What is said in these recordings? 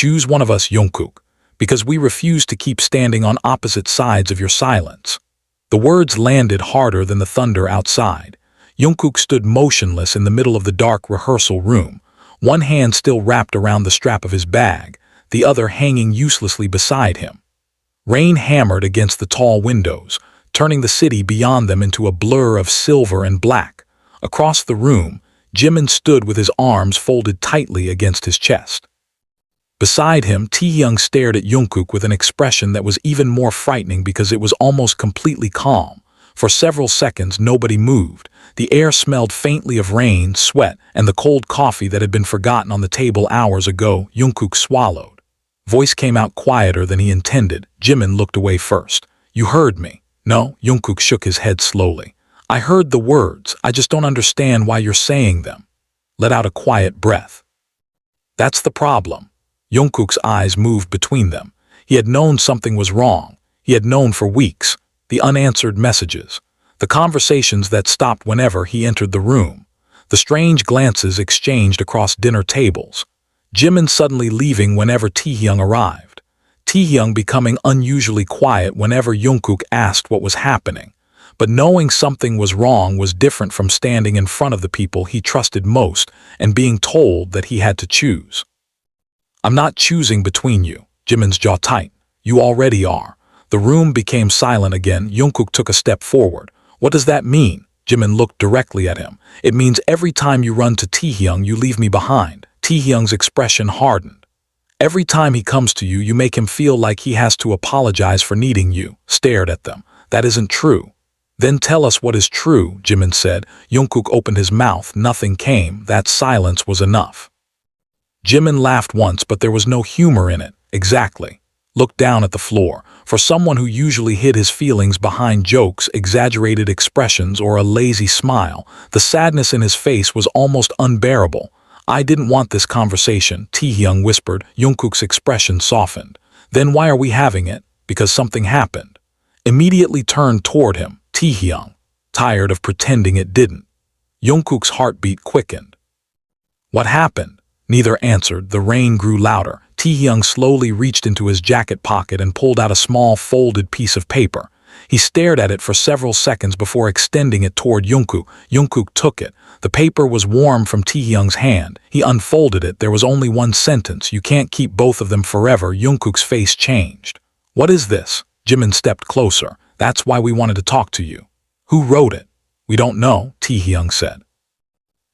Choose one of us, Jungkook, because we refuse to keep standing on opposite sides of your silence." The words landed harder than the thunder outside. Jungkook stood motionless in the middle of the dark rehearsal room, one hand still wrapped around the strap of his bag, the other hanging uselessly beside him. Rain hammered against the tall windows, turning the city beyond them into a blur of silver and black. Across the room, Jimin stood with his arms folded tightly against his chest. Beside him, Taehyung stared at Jungkook with an expression that was even more frightening because it was almost completely calm. For several seconds, nobody moved. The air smelled faintly of rain, sweat, and the cold coffee that had been forgotten on the table hours ago. Jungkook swallowed. Voice came out quieter than he intended. Jimin looked away first. "You heard me." "No," Jungkook shook his head slowly. "I heard the words. I just don't understand why you're saying them." Let out a quiet breath. "That's the problem." Jungkook's eyes moved between them. He had known something was wrong. He had known for weeks. The unanswered messages. The conversations that stopped whenever he entered the room. The strange glances exchanged across dinner tables. Jimin suddenly leaving whenever Taehyung arrived. Taehyung becoming unusually quiet whenever Jungkook asked what was happening. But knowing something was wrong was different from standing in front of the people he trusted most and being told that he had to choose. "I'm not choosing between you." Jimin's jaw tight. "You already are." The room became silent again. Jungkook took a step forward. "What does that mean?" Jimin looked directly at him. "It means every time you run to Taehyung, you leave me behind." Taehyung's expression hardened. "Every time he comes to you, you make him feel like he has to apologize for needing you." Stared at them. "That isn't true." "Then tell us what is true," Jimin said. Jungkook opened his mouth. Nothing came. That silence was enough. Jimin laughed once, but there was no humor in it. "Exactly." Looked down at the floor. For someone who usually hid his feelings behind jokes, exaggerated expressions, or a lazy smile, the sadness in his face was almost unbearable. "I didn't want this conversation," Taehyung whispered. Jungkook's expression softened. "Then why are we having it?" "Because something happened." Immediately turned toward him. Taehyung. Tired of pretending it didn't. Jungkook's heartbeat quickened. "What happened?" Neither answered. The rain grew louder. Taehyung slowly reached into his jacket pocket and pulled out a small folded piece of paper. He stared at it for several seconds before extending it toward Jungkook. Jungkook took it. The paper was warm from Taehyung's hand. He unfolded it. There was only one sentence. "You can't keep both of them forever." Jungkook's face changed. "What is this?" Jimin stepped closer. "That's why we wanted to talk to you." "Who wrote it?" "We don't know," Taehyung said.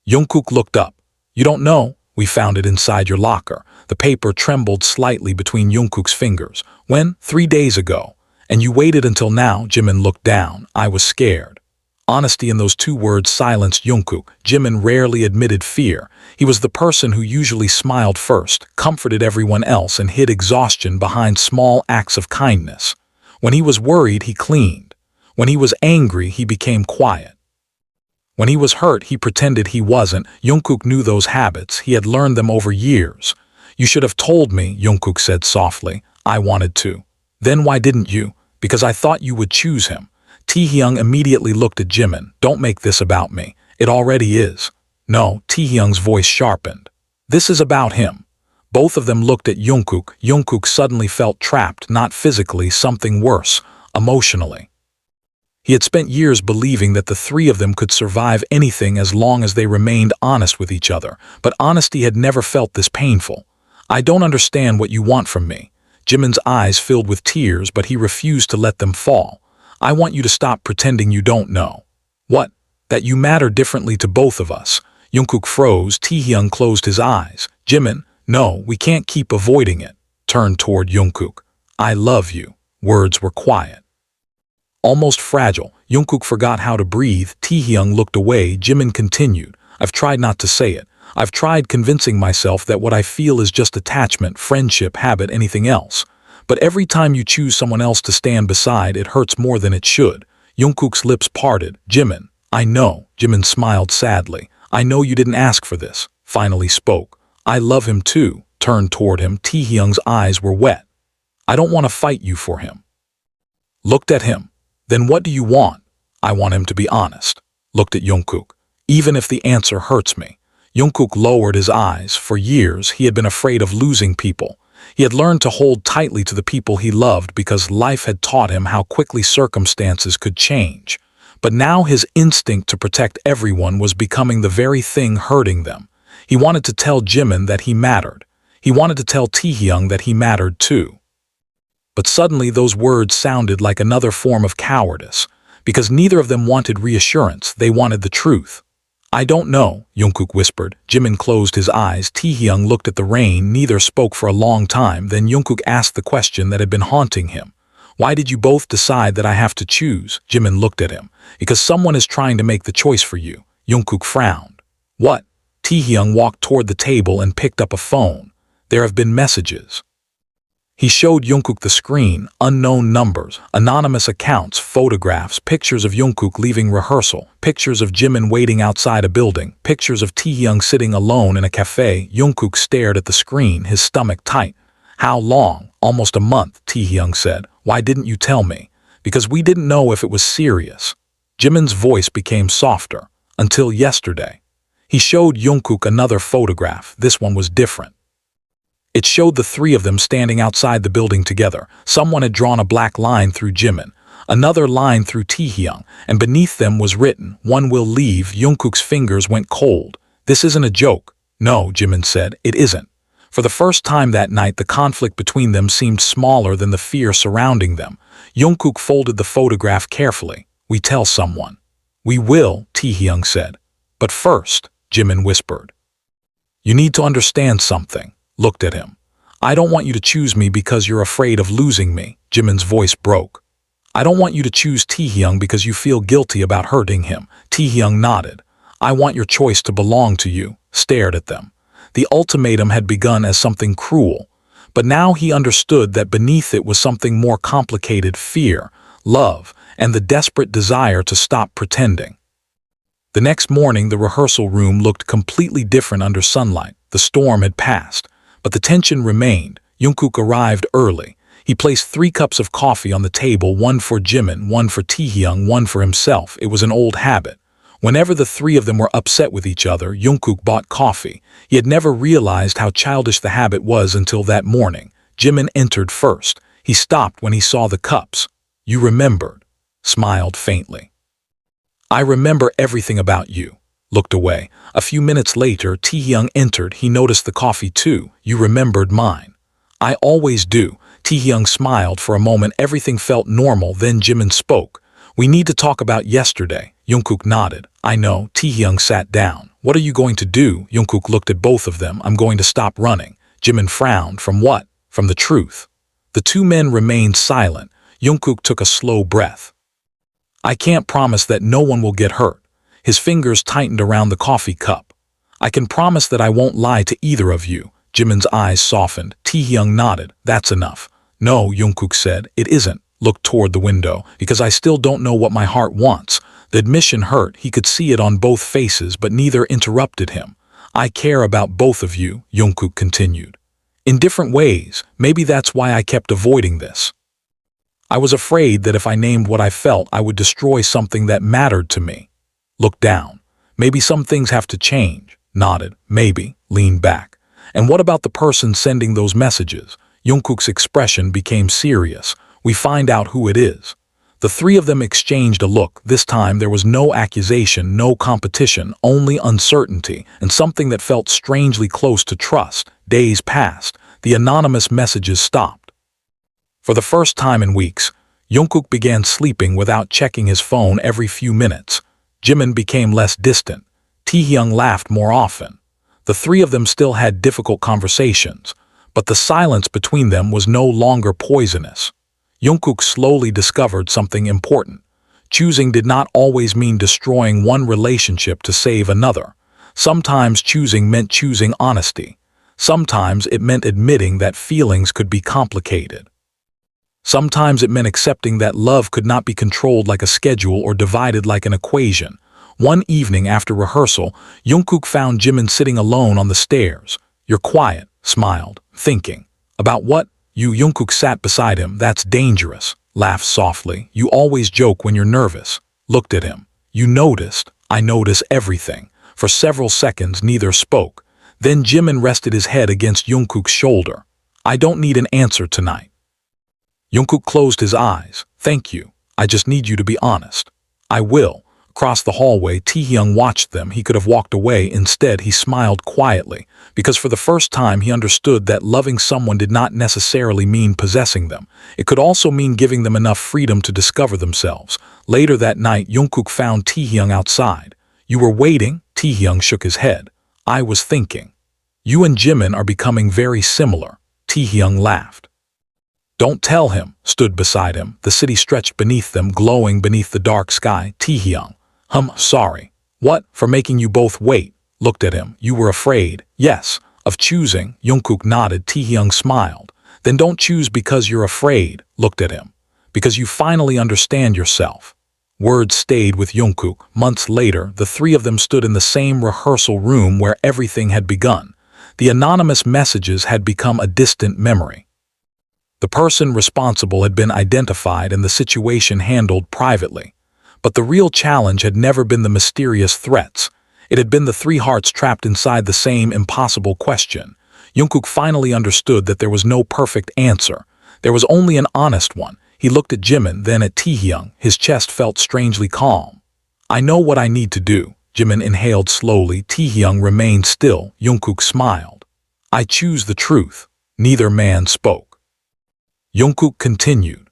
Jungkook looked up. "You don't know? We found it inside your locker." The paper trembled slightly between Jungkook's fingers. "When?" 3 days ago. "And you waited until now?" Jimin looked down. "I was scared." Honesty in those 2 words silenced Jungkook. Jimin rarely admitted fear. He was the person who usually smiled first, comforted everyone else, and hid exhaustion behind small acts of kindness. When he was worried, he cleaned. When he was angry, he became quiet. When he was hurt, he pretended he wasn't. Jungkook knew those habits. He had learned them over years. "You should have told me," Jungkook said softly. "I wanted to." "Then why didn't you?" "Because I thought you would choose him." Taehyung immediately looked at Jimin. "Don't make this about me. It already is." "No," Taehyung's voice sharpened. "This is about him." Both of them looked at Jungkook. Jungkook suddenly felt trapped, not physically, something worse, emotionally. He had spent years believing that the 3 of them could survive anything as long as they remained honest with each other, but honesty had never felt this painful. "I don't understand what you want from me." Jimin's eyes filled with tears, but he refused to let them fall. "I want you to stop pretending you don't know." "What?" "That you matter differently to both of us." Jungkook froze. Taehyung closed his eyes. "Jimin, no, we can't keep avoiding it." Turned toward Jungkook. "I love you." Words were quiet. Almost fragile. Jungkook forgot how to breathe. Taehyung looked away. Jimin continued. "I've tried not to say it. I've tried convincing myself that what I feel is just attachment, friendship, habit, anything else. But every time you choose someone else to stand beside, it hurts more than it should." Jungkook's lips parted. "Jimin, I know." Jimin smiled sadly. "I know you didn't ask for this." Finally spoke. "I love him too." Turned toward him. Taehyung's eyes were wet. "I don't want to fight you for him." Looked at him. "Then what do you want?" "I want him to be honest." Looked at Jungkook. "Even if the answer hurts me." Jungkook lowered his eyes. For years, he had been afraid of losing people. He had learned to hold tightly to the people he loved because life had taught him how quickly circumstances could change. But now his instinct to protect everyone was becoming the very thing hurting them. He wanted to tell Jimin that he mattered. He wanted to tell Taehyung that he mattered too. But suddenly those words sounded like another form of cowardice, because neither of them wanted reassurance, they wanted the truth. "I don't know," Jungkook whispered. Jimin closed his eyes. Taehyung looked at the rain. Neither spoke for a long time. Then Jungkook asked the question that had been haunting him. "Why did you both decide that I have to choose?" Jimin looked at him. "Because someone is trying to make the choice for you." Jungkook frowned. "What?" Taehyung walked toward the table and picked up a phone. "There have been messages." He showed Jungkook the screen, unknown numbers, anonymous accounts, photographs, pictures of Jungkook leaving rehearsal, pictures of Jimin waiting outside a building, pictures of Taehyung sitting alone in a cafe. Jungkook stared at the screen, his stomach tight. "How long?" "Almost a month," Taehyung said. "Why didn't you tell me?" "Because we didn't know if it was serious." Jimin's voice became softer. "Until yesterday." He showed Jungkook another photograph. This one was different. It showed the three of them standing outside the building together. Someone had drawn a black line through Jimin, another line through Taehyung, and beneath them was written, "One will leave." Jungkook's fingers went cold. "This isn't a joke." "No," Jimin said, "it isn't." For the first time that night, the conflict between them seemed smaller than the fear surrounding them. Jungkook folded the photograph carefully. "We tell someone." "We will," Taehyung said. "But first," Jimin whispered, "you need to understand something." Looked at him. "I don't want you to choose me because you're afraid of losing me." Jimin's voice broke. "I don't want you to choose Taehyung because you feel guilty about hurting him." Taehyung nodded. "I want your choice to belong to you." Stared at them. The ultimatum had begun as something cruel, but now he understood that beneath it was something more complicated: fear, love, and the desperate desire to stop pretending. The next morning, the rehearsal room looked completely different under sunlight. The storm had passed, but the tension remained. Jungkook arrived early. He placed 3 cups of coffee on the table, one for Jimin, one for Taehyung, one for himself. It was an old habit. Whenever the three of them were upset with each other, Jungkook bought coffee. He had never realized how childish the habit was until that morning. Jimin entered first. He stopped when he saw the cups. "You remembered," smiled faintly. "I remember everything about you." Looked away. A few minutes later, Taehyung entered. He noticed the coffee too. "You remembered mine." "I always do." Taehyung smiled for a moment. Everything felt normal. Then Jimin spoke. "We need to talk about yesterday." Jungkook nodded. "I know." Taehyung sat down. "What are you going to do?" Jungkook looked at both of them. "I'm going to stop running." Jimin frowned. "From what?" "From the truth." The two men remained silent. Jungkook took a slow breath. "I can't promise that no one will get hurt." His fingers tightened around the coffee cup. "I can promise that I won't lie to either of you." Jimin's eyes softened. Taehyung nodded. "That's enough." "No," Jungkook said, "it isn't." Looked toward the window. "Because I still don't know what my heart wants." The admission hurt. He could see it on both faces, but neither interrupted him. "I care about both of you," Jungkook continued. "In different ways. Maybe that's why I kept avoiding this. I was afraid that if I named what I felt, I would destroy something that mattered to me." Looked down. "Maybe some things have to change." Nodded. "Maybe." Leaned back. "And what about the person sending those messages?" Jungkook's expression became serious. "We find out who it is." The three of them exchanged a look. This time there was no accusation, no competition, only uncertainty, and something that felt strangely close to trust. Days passed. The anonymous messages stopped. For the first time in weeks, Jungkook began sleeping without checking his phone every few minutes. Jimin became less distant. Taehyung laughed more often. The three of them still had difficult conversations, but the silence between them was no longer poisonous. Jungkook slowly discovered something important. Choosing did not always mean destroying one relationship to save another. Sometimes choosing meant choosing honesty. Sometimes it meant admitting that feelings could be complicated. Sometimes it meant accepting that love could not be controlled like a schedule or divided like an equation. One evening after rehearsal, Jungkook found Jimin sitting alone on the stairs. "You're quiet," smiled. "Thinking." "About what?" Jungkook sat beside him. "That's dangerous." Laughed softly. "You always joke when you're nervous." Looked at him. "You noticed." "I notice everything." For several seconds, neither spoke. Then Jimin rested his head against Jungkook's shoulder. I don't need an answer tonight. Jungkook closed his eyes. Thank you. I just need you to be honest. I will. Across the hallway, Taehyung watched them. He could have walked away. Instead, he smiled quietly, because for the first time he understood that loving someone did not necessarily mean possessing them. It could also mean giving them enough freedom to discover themselves. Later that night, Jungkook found Taehyung outside. You were waiting? Taehyung shook his head. I was thinking. You and Jimin are becoming very similar. Taehyung laughed. Don't tell him. Stood beside him. The city stretched beneath them, glowing beneath the dark sky. Taehyung. Sorry. What? For making you both wait. Looked at him. You were afraid. Yes. Of choosing. Jungkook nodded. Taehyung smiled. Then don't choose because you're afraid. Looked at him. Because you finally understand yourself. Words stayed with Jungkook. Months later, the three of them stood in the same rehearsal room where everything had begun. The anonymous messages had become a distant memory. The person responsible had been identified and the situation handled privately. But the real challenge had never been the mysterious threats. It had been the three hearts trapped inside the same impossible question. Jungkook finally understood that there was no perfect answer. There was only an honest one. He looked at Jimin, then at Taehyung. His chest felt strangely calm. I know what I need to do. Jimin inhaled slowly. Taehyung remained still. Jungkook smiled. I choose the truth. Neither man spoke. Jungkook continued.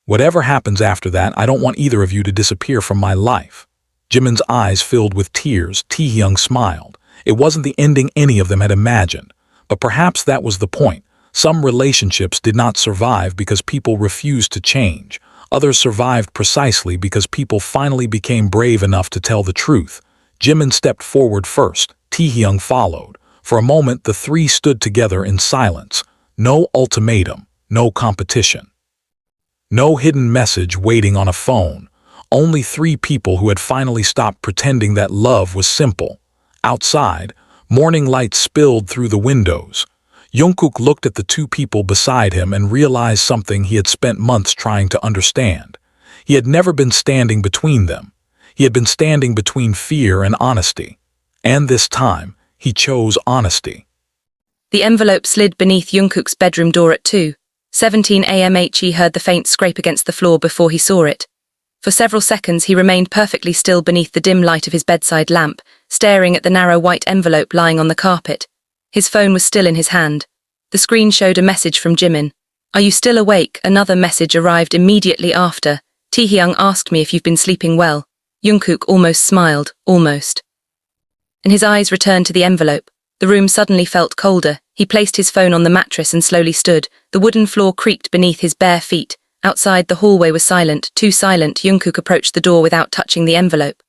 Whatever happens after that, I don't want either of you to disappear from my life. Jimin's eyes filled with tears. Taehyung smiled. It wasn't the ending any of them had imagined. But perhaps that was the point. Some relationships did not survive because people refused to change. Others survived precisely because people finally became brave enough to tell the truth. Jimin stepped forward first. Taehyung followed. For a moment, the three stood together in silence. No ultimatum, no competition. No hidden message waiting on a phone. Only three people who had finally stopped pretending that love was simple. Outside, morning light spilled through the windows. Jungkook looked at the two people beside him and realized something he had spent months trying to understand. He had never been standing between them. He had been standing between fear and honesty. And this time, he chose honesty. The envelope slid beneath Jungkook's bedroom door at 2:17 a.m. He heard the faint scrape against the floor before he saw it. For several seconds he remained perfectly still beneath the dim light of his bedside lamp, staring at the narrow white envelope lying on the carpet. His phone was still in his hand. The screen showed a message from Jimin. Are you still awake? Another message arrived immediately after. Taehyung asked me if you've been sleeping well. Jungkook almost smiled, almost. And his eyes returned to the envelope. The room suddenly felt colder. He placed his phone on the mattress and slowly stood. The wooden floor creaked beneath his bare feet. Outside, the hallway was silent, too silent. Jungkook approached the door without touching the envelope.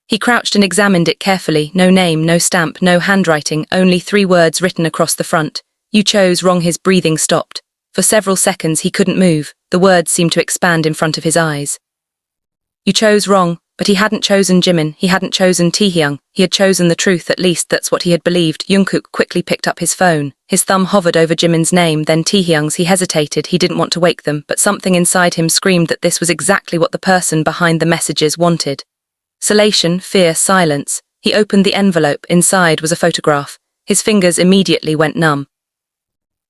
He crouched and examined it carefully. No name, no stamp, no handwriting, only 3 words written across the front. You chose wrong. His breathing stopped. For several seconds he couldn't move. The words seemed to expand in front of his eyes. You chose wrong, but he hadn't chosen Jimin, he hadn't chosen Taehyung, he had chosen the truth. At least that's what he had believed. Jungkook quickly picked up his phone. His thumb hovered over Jimin's name, then Taehyung's. He hesitated. He didn't want to wake them, but something inside him screamed that this was exactly what the person behind the messages wanted. Escalation, fear, silence. He opened the envelope. Inside was a photograph. His fingers immediately went numb.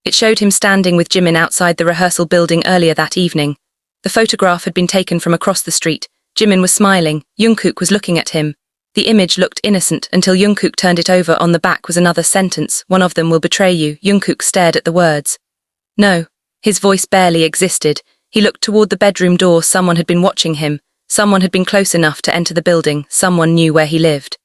It showed him standing with Jimin outside the rehearsal building earlier that evening. The photograph had been taken from across the street. Jimin was smiling. Jungkook was looking at him. The image looked innocent until Jungkook turned it over. On the back was another sentence. One of them will betray you. Jungkook stared at the words. No. His voice barely existed. He looked toward the bedroom door. Someone had been watching him. Someone had been close enough to enter the building. Someone knew where he lived.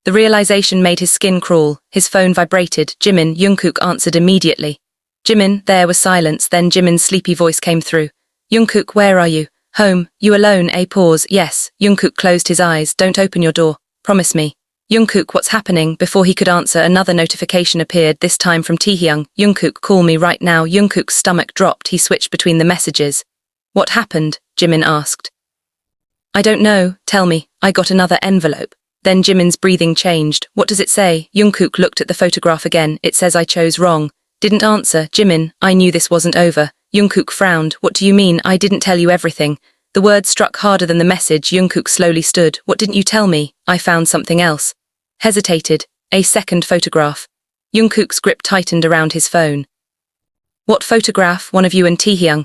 The realization made his skin crawl. His phone vibrated. Jimin. Jungkook answered immediately. Jimin. There was silence. Then Jimin's sleepy voice came through. Jungkook, where are you? Home. You alone? A pause. Yes. Jungkook closed his eyes. Don't open your door. Promise me. Jungkook, what's happening? Before he could answer, another notification appeared, this time from Taehyung. Jungkook, call me right now. Jungkook's stomach dropped. He switched between the messages. What happened? Jimin asked. I don't know. Tell me. I got another envelope. Then Jimin's breathing changed. What does it say? Jungkook looked at the photograph again. It says I chose wrong. Didn't answer. Jimin, I knew this wasn't over. Jungkook frowned. What do you mean? I didn't tell you everything. The words struck harder than the message. Jungkook slowly stood. What didn't you tell me? I found something else. Hesitated. A second photograph. Jungkook's grip tightened around his phone. What photograph, one of you and Taehyung?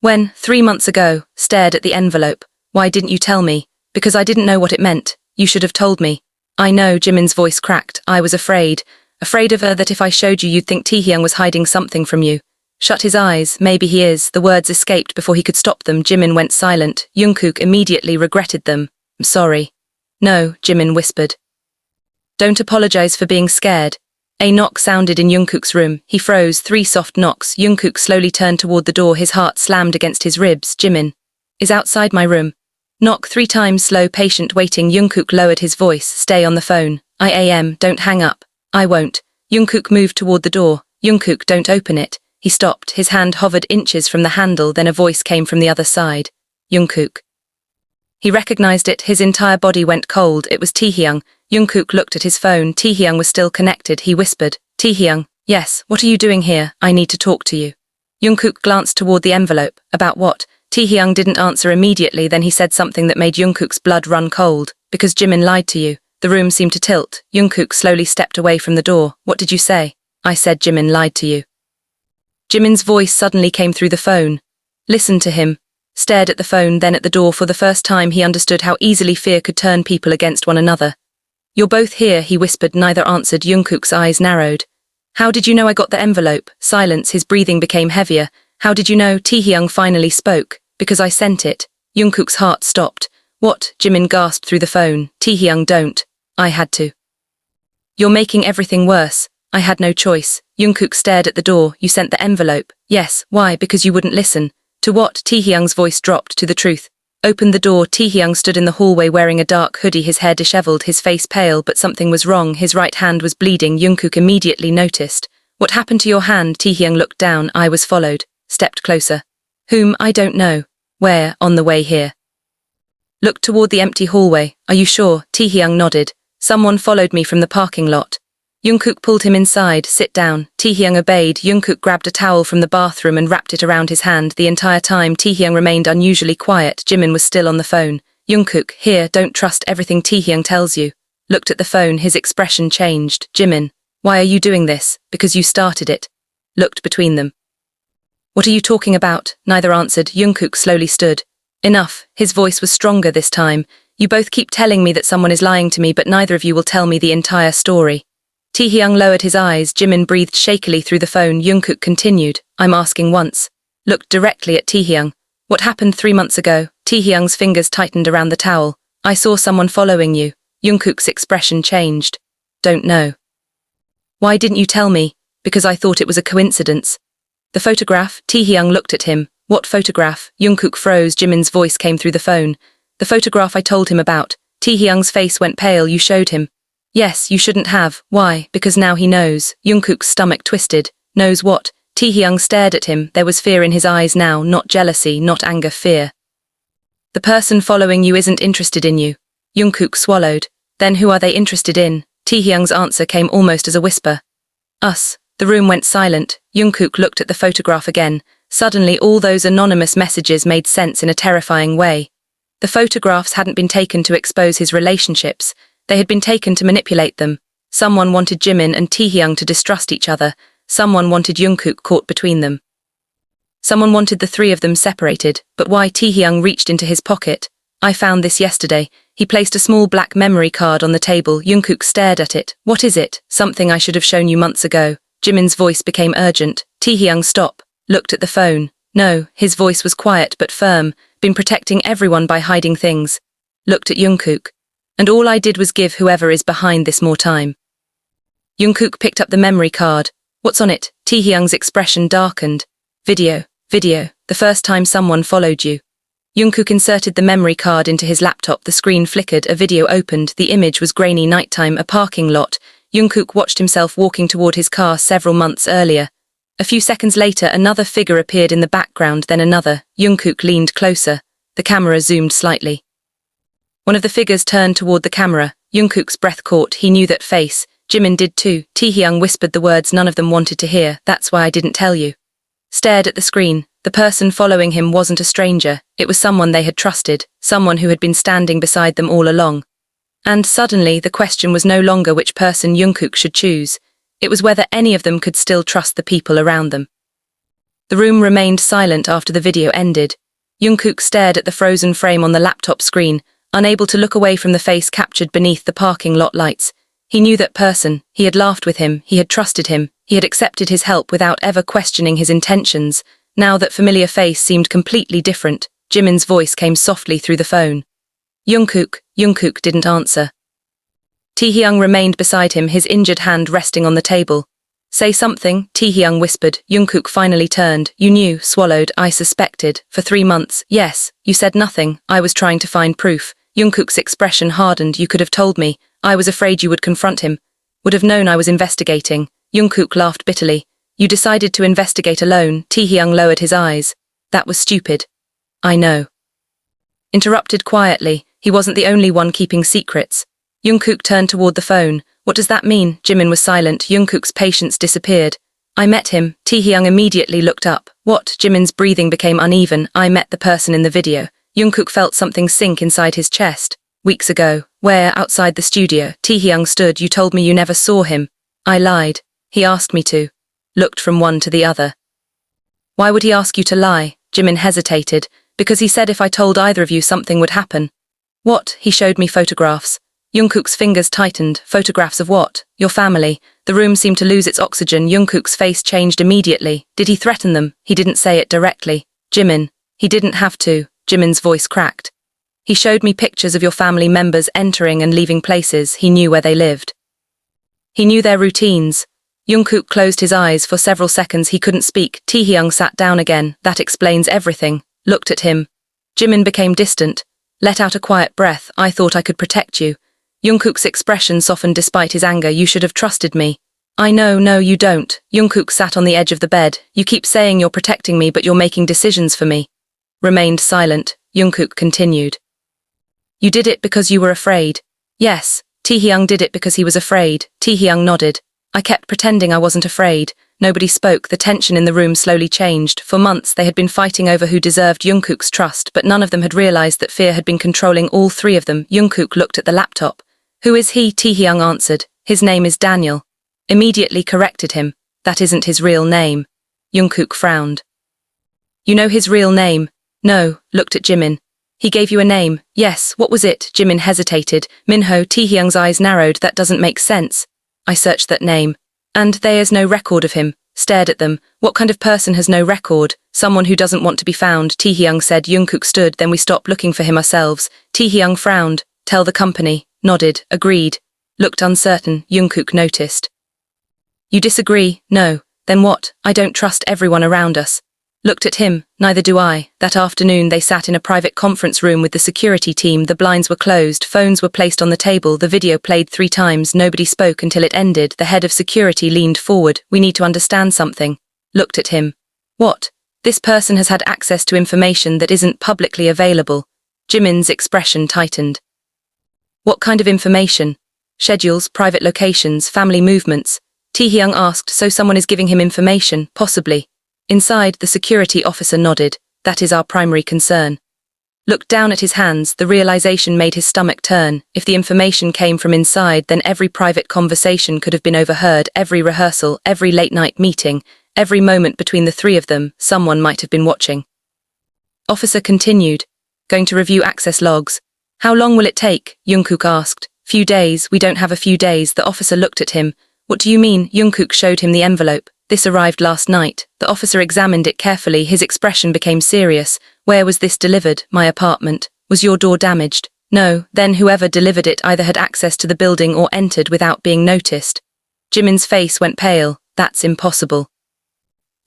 When, 3 months ago, stared at the envelope. Why didn't you tell me? Because I didn't know what it meant. You should have told me. I know, Jimin's voice cracked. I was afraid. Afraid of her, that if I showed you, you'd think Taehyung was hiding something from you. Shut his eyes, maybe he is. The words escaped before he could stop them. Jimin went silent. Jungkook immediately regretted them. I'm sorry. No, Jimin whispered. Don't apologize for being scared. A knock sounded in Jungkook's room. He froze, 3 soft knocks. Jungkook slowly turned toward the door, his heart slammed against his ribs. Jimin is outside my room. Knock 3 times, slow, patient, waiting. Jungkook lowered his voice. Stay on the phone. I am, don't hang up. I won't. Jungkook moved toward the door. Jungkook, don't open it. He stopped. His hand hovered inches from the handle, then a voice came from the other side. Jungkook. He recognized it. His entire body went cold. It was Taehyung. Jungkook looked at his phone. Taehyung was still connected. He whispered, Taehyung, yes, what are you doing here? I need to talk to you. Jungkook glanced toward the envelope. About what? Taehyung didn't answer immediately, then he said something that made Jungkook's blood run cold. Because Jimin lied to you. The room seemed to tilt. Jungkook slowly stepped away from the door. What did you say? I said Jimin lied to you. Jimin's voice suddenly came through the phone. Listened to him. Stared at the phone, then at the door. For the first time he understood how easily fear could turn people against one another. You're both here, he whispered. Neither answered. Jungkook's eyes narrowed. How did you know I got the envelope? Silence, his breathing became heavier. How did you know? Taehyung finally spoke. Because I sent it. Jungkook's heart stopped. What? Jimin gasped through the phone. Taehyung, don't. I had to. You're making everything worse. I had no choice. Jungkook stared at the door. You sent the envelope. Yes, why? Because you wouldn't listen. To what? Taehyung's voice dropped to the truth. Opened the door. Taehyung stood in the hallway wearing a dark hoodie, his hair disheveled, his face pale, but something was wrong. His right hand was bleeding. Jungkook immediately noticed. What happened to your hand? Taehyung looked down. I was followed. Stepped closer. Whom? I don't know. Where? On the way here. Looked toward the empty hallway. Are you sure? Taehyung nodded. Someone followed me from the parking lot. Jungkook pulled him inside. Sit down. Taehyung obeyed. Jungkook grabbed a towel from the bathroom and wrapped it around his hand. The entire time Taehyung remained unusually quiet. Jimin was still on the phone. Jungkook, here, don't trust everything Taehyung tells you. Looked at the phone. His expression changed. Jimin, why are you doing this? Because you started it. Looked between them. What are you talking about? Neither answered. Jungkook slowly stood. Enough. His voice was stronger this time. You both keep telling me that someone is lying to me, but neither of you will tell me the entire story. Taehyung lowered his eyes. Jimin breathed shakily through the phone. Jungkook continued. I'm asking once. Looked directly at Taehyung. What happened 3 months ago? Taehyung's fingers tightened around the towel. I saw someone following you. Jungkook's expression changed. Don't know. Why didn't you tell me? Because I thought it was a coincidence. The photograph? Taehyung looked at him. What photograph? Jungkook froze. Jimin's voice came through the phone. The photograph I told him about. Taehyung's face went pale. You showed him. Yes, you shouldn't have. Why? Because now he knows. Jungkook's stomach twisted. Knows what? Taehyung stared at him. There was fear in his eyes now, not jealousy, not anger, fear. The person following you isn't interested in you. Jungkook swallowed. Then who are they interested in? Taehyung's answer came almost as a whisper. Us. The room went silent. Jungkook looked at the photograph again. Suddenly all those anonymous messages made sense in a terrifying way. The photographs hadn't been taken to expose his relationships. They had been taken to manipulate them. Someone wanted Jimin and Taehyung to distrust each other. Someone wanted Jungkook caught between them. Someone wanted the 3 of them separated. But why? Taehyung reached into his pocket. I found this yesterday. He placed a small black memory card on the table. Jungkook stared at it. What is it? Something I should have shown you months ago. Jimin's voice became urgent. Taehyung, stop. Looked at the phone. No, his voice was quiet but firm. Been protecting everyone by hiding things. Looked at Jungkook. And all I did was give whoever is behind this more time. Jungkook picked up the memory card. What's on it? Taehyung's expression darkened. Video. The first time someone followed you. Jungkook inserted the memory card into his laptop. The screen flickered. A video opened. The image was grainy nighttime, a parking lot. Jungkook watched himself walking toward his car several months earlier. A few seconds later, another figure appeared in the background, then another. Jungkook leaned closer. The camera zoomed slightly. One of the figures turned toward the camera. Jungkook's breath caught. He knew that face. Jimin did too. Taehyung whispered the words none of them wanted to hear. That's why I didn't tell you. Stared at the screen. The person following him wasn't a stranger. It was someone they had trusted. Someone who had been standing beside them all along. And suddenly, the question was no longer which person Jungkook should choose. It was whether any of them could still trust the people around them. The room remained silent after the video ended. Jungkook stared at the frozen frame on the laptop screen, unable to look away from the face captured beneath the parking lot lights. He knew that person, he had laughed with him, he had trusted him, he had accepted his help without ever questioning his intentions. Now that familiar face seemed completely different, Jimin's voice came softly through the phone. Jungkook didn't answer. Taehyung remained beside him, his injured hand resting on the table. Say something, Taehyung whispered. Jungkook finally turned. You knew, swallowed, I suspected. For 3 months, yes. You said nothing, I was trying to find proof. Jungkook's expression hardened. You could have told me. I was afraid you would confront him. Would have known I was investigating. Jungkook laughed bitterly. You decided to investigate alone. Taehyung lowered his eyes. That was stupid. I know. Interrupted quietly. He wasn't the only one keeping secrets. Jungkook turned toward the phone. What does that mean? Jimin was silent. Jungkook's patience disappeared. I met him. Taehyung immediately looked up. What? Jimin's breathing became uneven. I met the person in the video. Jungkook felt something sink inside his chest. Weeks ago. Where? Outside the studio. Taehyung stood. You told me you never saw him. I lied. He asked me to. Looked from one to the other. Why would he ask you to lie? Jimin hesitated. Because he said if I told either of you something would happen. What? He showed me photographs. Jungkook's fingers tightened. Photographs of what? Your family. The room seemed to lose its oxygen. Jungkook's face changed immediately. Did he threaten them? He didn't say it directly. Jimin. He didn't have to. Jimin's voice cracked. He showed me pictures of your family members entering and leaving places. He knew where they lived. He knew their routines. Jungkook closed his eyes. For several seconds he couldn't speak. Taehyung sat down again. That explains everything. Looked at him. Jimin became distant. Let out a quiet breath. I thought I could protect you. Jungkook's expression softened despite his anger. You should have trusted me. I know, no, you don't. Jungkook sat on the edge of the bed. You keep saying you're protecting me, but you're making decisions for me. Remained silent. Jungkook continued. You did it because you were afraid. Yes, Taehyung did it because he was afraid. Taehyung nodded. I kept pretending I wasn't afraid. Nobody spoke. The tension in the room slowly changed. For months they had been fighting over who deserved Jungkook's trust, but none of them had realized that fear had been controlling all 3 of them. Jungkook looked at the laptop. Who is he? Taehyung answered. His name is Daniel. Immediately corrected him. That isn't his real name. Jungkook frowned. You know his real name? No. Looked at Jimin. He gave you a name. Yes. What was it? Jimin hesitated. Minho. Taehyung's eyes narrowed. That doesn't make sense. I searched that name. And there's no record of him. Stared at them. What kind of person has no record? Someone who doesn't want to be found, Taehyung said. Jungkook stood. Then we stopped looking for him ourselves. Taehyung frowned. Tell the company. Nodded. Agreed. Looked uncertain. Jungkook noticed. You disagree? No. Then what? I don't trust everyone around us. Looked at him. Neither do I. That afternoon they sat in a private conference room with the security team. The blinds were closed. Phones were placed on the table. The video played 3 times. Nobody spoke until it ended. The head of security leaned forward. We need to understand something. Looked at him. What? This person has had access to information that isn't publicly available. Jimin's expression tightened. What kind of information? Schedules, private locations, family movements. Taehyung asked. So someone is giving him information, possibly. Inside, the security officer nodded. That is our primary concern. Looked down at his hands. The realization made his stomach turn. If the information came from inside, then every private conversation could have been overheard, every rehearsal, every late-night meeting, every moment between the 3 of them, someone might have been watching. Officer continued. Going to review access logs. How long will it take? Jungkook asked. Few days. We don't have a few days. The officer looked at him. What do you mean? Jungkook showed him the envelope. This arrived last night. The officer examined it carefully. His expression became serious. Where was this delivered? My apartment. Was your door damaged? No. Then whoever delivered it either had access to the building or entered without being noticed. Jimin's face went pale. That's impossible.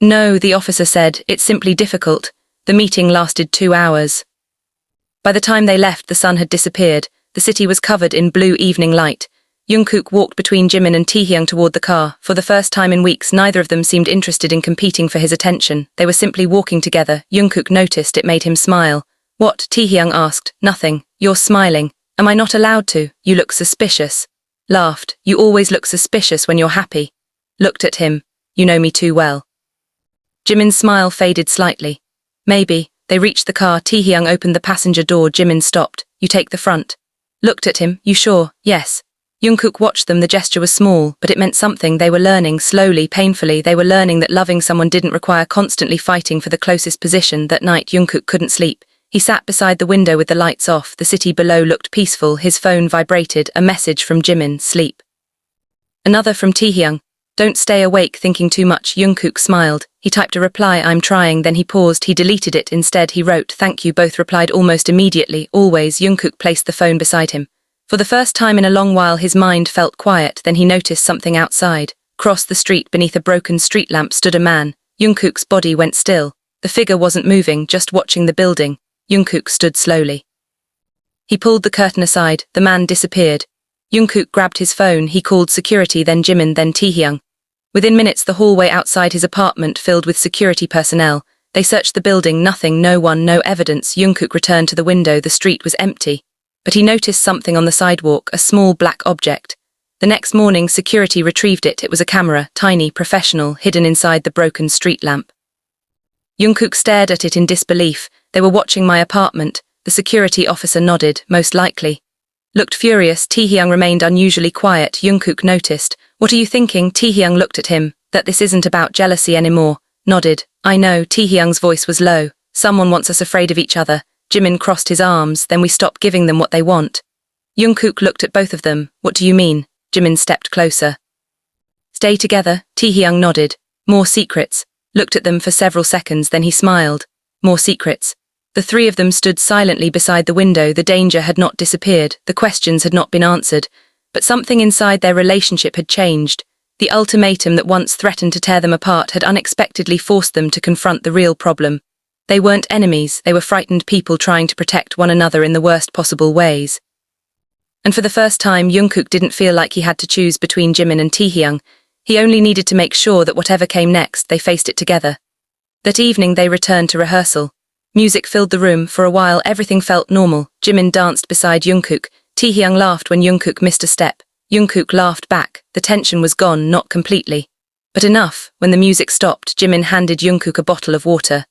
No, the officer said. It's simply difficult. The meeting lasted 2 hours. By the time they left, the sun had disappeared. The city was covered in blue evening light. Jungkook walked between Jimin and Taehyung toward the car. For the first time in weeks, neither of them seemed interested in competing for his attention. They were simply walking together. Jungkook noticed. It made him smile. What? Taehyung asked. Nothing. You're smiling. Am I not allowed to? You look suspicious. Laughed. You always look suspicious when you're happy. Looked at him. You know me too well. Jimin's smile faded slightly. Maybe. They reached the car. Taehyung opened the passenger door. Jimin stopped. You take the front. Looked at him. You sure? Yes. Jungkook watched them. The gesture was small, but it meant something. They were learning, slowly, painfully. They were learning that loving someone didn't require constantly fighting for the closest position. That night, Jungkook couldn't sleep. He sat beside the window with the lights off. The city below looked peaceful. His phone vibrated. A message from Jimin. Sleep. Another from Taehyung. Don't stay awake thinking too much. Jungkook smiled. He typed a reply, I'm trying, then he paused. He deleted it. Instead, he wrote, thank you. Both replied almost immediately. Always. Jungkook placed the phone beside him. For the first time in a long while, his mind felt quiet. Then he noticed something outside. Across the street, beneath a broken street lamp, stood a man. Jungkook's body went still. The figure wasn't moving, just watching the building. Jungkook stood slowly. He pulled the curtain aside. The man disappeared. Jungkook grabbed his phone. He called security, then Jimin, then Taehyung. Within minutes, the hallway outside his apartment filled with security personnel. They searched the building. Nothing, no one, no evidence. Jungkook returned to the window. The street was empty. But he noticed something on the sidewalk, a small black object. The next morning, security retrieved it. It was a camera, tiny, professional, hidden inside the broken street lamp. Jungkook stared at it in disbelief. They were watching my apartment. The security officer nodded, most likely. Looked furious. Taehyung remained unusually quiet. Jungkook noticed. What are you thinking? Taehyung looked at him. That this isn't about jealousy anymore. Nodded. I know. Taehyung's voice was low. Someone wants us afraid of each other. Jimin crossed his arms. Then we stop giving them what they want. Jungkook looked at both of them. What do you mean? Jimin stepped closer. Stay together. Taehyung nodded. More secrets. Looked at them for several seconds. Then he smiled. More secrets. The three of them stood silently beside the window. The danger had not disappeared. The questions had not been answered. But something inside their relationship had changed. The ultimatum that once threatened to tear them apart had unexpectedly forced them to confront the real problem. They weren't enemies. They were frightened people trying to protect one another in the worst possible ways. And for the first time, Jungkook didn't feel like he had to choose between Jimin and Taehyung. He only needed to make sure that whatever came next, they faced it together. That evening, they returned to rehearsal. Music filled the room. For a while, everything felt normal. Jimin danced beside Jungkook. Taehyung laughed when Jungkook missed a step. Jungkook laughed back. The tension was gone, not completely. But enough. When the music stopped, Jimin handed Jungkook a bottle of water.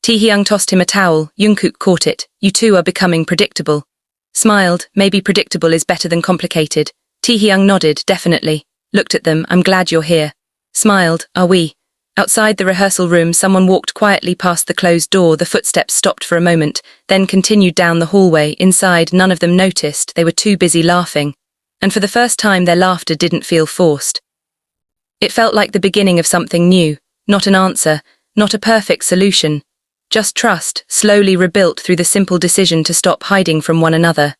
Taehyung tossed him a towel. Jungkook caught it. You two are becoming predictable. Smiled. Maybe predictable is better than complicated. Taehyung nodded. Definitely. Looked at them. I'm glad you're here. Smiled. Are we? Outside the rehearsal room, someone walked quietly past the closed door. The footsteps stopped for a moment, then continued down the hallway. Inside, none of them noticed. They were too busy laughing. And for the first time, their laughter didn't feel forced. It felt like the beginning of something new. Not an answer, not a perfect solution. Just trust, slowly rebuilt through the simple decision to stop hiding from one another.